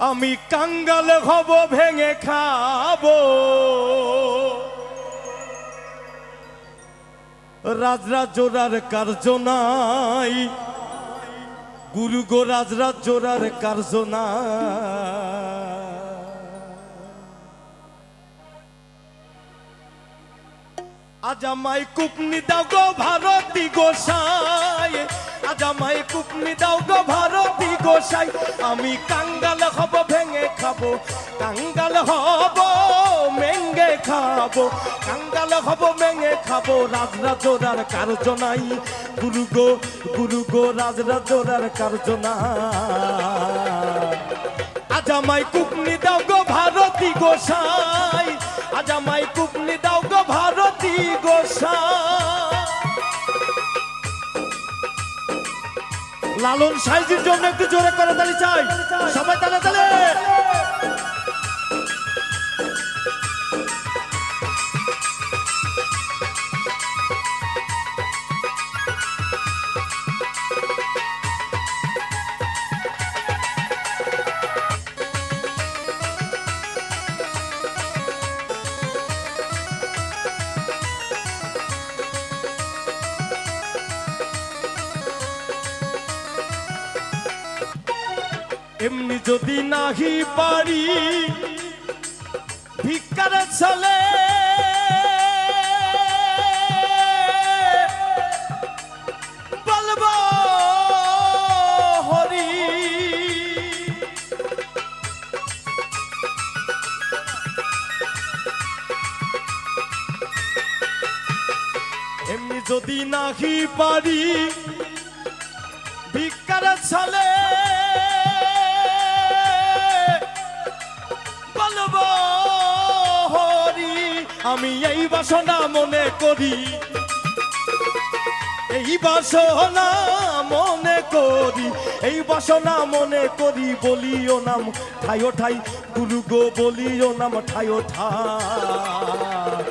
আমি কাঙ্গাল হব ভেঙে খাবো রাজরাজ জোড়ার কার্য নাই গুরু গো রাজরাজ জোড়ার কার্য নাই আজ আমায় কুপনি দাও গো ভারতী গোসাই আজ আমায় কুপনি দাও গো ভারতী গোসাই আমি কাঙ্গাল হব ভেঙে খাবো কাঙ্গাল হব মেঙ্গে খাবো কাঙ্গাল হব মেঙ্গে খাবো রাজরাজ জোড়ার কার্য নাই গুরু গো রাজরাজ জোড়ার কার্য নাই আজ আমায় কুপনি দাও গো ভারতী গোসাই আজ আমায় কুপনি দাও গো ভারতী গোসাই লালন সাইজির জন্য একটু জোরে করে তালি চাই সবাই তালে তালে এমনি যদি নাহি পারি ভিক্ষারে চলে বলবো হরি এমনি যদি নাহি পারি ভিক্ষারে চলে আমি এই বাসনা মনে করি এই বাসনা মনে করি এই বাসনা মনে করি বলিও নাম ঠাই ও ঠাই গুরু গো বলিও নাম ঠাই ও ঠাই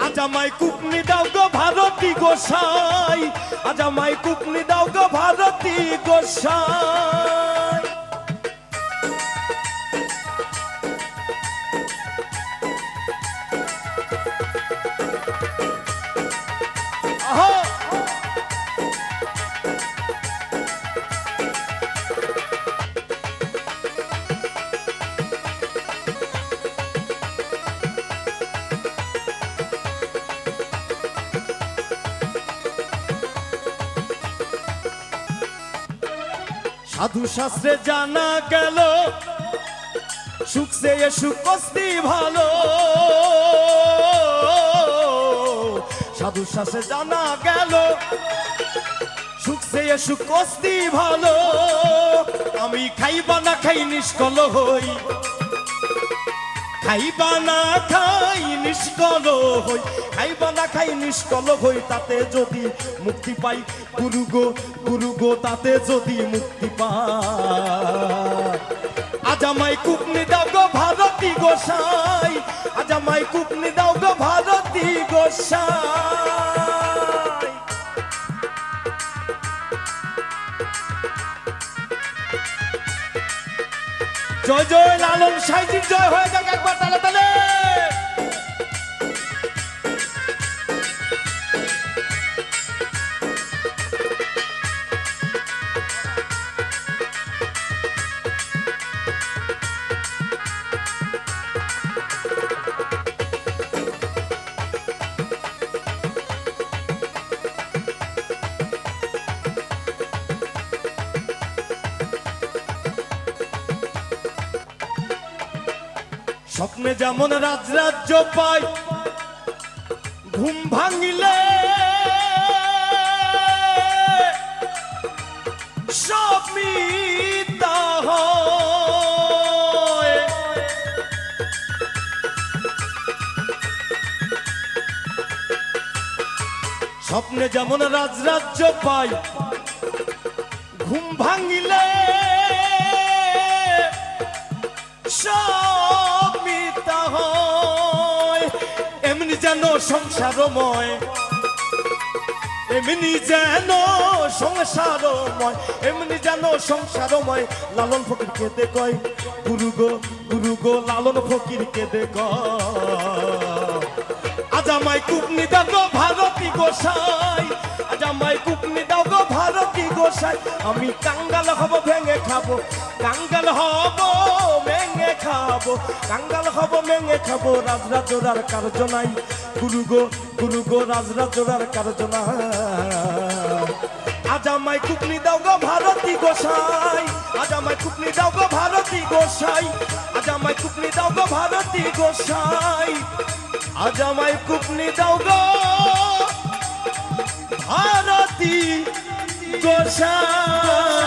আজ আমায় কুপনি দাও গো ভারতী গোসাই আজ আমায় কুপনি দাও গো ভারতী গোসাই সাধু শাস্ত্রে জানা গেল সুখ সে সুখ কস্তি ভালো সাধু শাস্ত্রে জানা গেল সুখ সে সুখ কস্তি ভালো আমি খাইবা না খাই নিষ্কল হই খাইবা না খাই নিষ্কল হই খাইবা না খাই নিষ্কল হই তাতে যদি মুক্তি পাই গুরু গো তাতে যদি মুক্তি পাই আজ আমায় কুপনি দাও গো ভারতী গোসাই আজ আমায় কুপনি দাও গো ভারতী গোসাই জয় জয় লালন সাইজির জয় হয়ে যাক একবার তালে তালে স্বপ্নে যেমন রাজরাজ্য পাই ঘুম ভাঙিলে সব মিথ্যা হয় স্বপ্নে যেমন রাজরাজ্য পাই ঘুম ভাঙিলে সব মিথ্যা হয় এমনি যেন সংসারময় এমনি যেন সংসারময় এমনি যেন সংসারময় লালন ফকির খেতে কয় গুরু গো লালন ফকিরকে দেখো আজ আমায় কুপনি দাও গো ভারতী গোসাই আজ আমায় কুপনি দাও গো ভারতী গোসাই আমি কাঙ্গাল হব ভেঙে খাবো কাঙ্গাল হব ভেঙে খাবো কাঙ্গাল হব ভেঙে খাবো রাজরা জোড়ার কার্য নাই গুরু গো রাজরা জোড়ার কার্য নাই আজ আমায় কুপনি দাও গো ভারতী গোসাই আজ আমায় কুপনি দাও গো ভারতী গোসাই আজ আমায় কুপনি দাও গো ভারতী গোসাই আজ আমায় কুপনি দাও গো ভারতী গোসাই।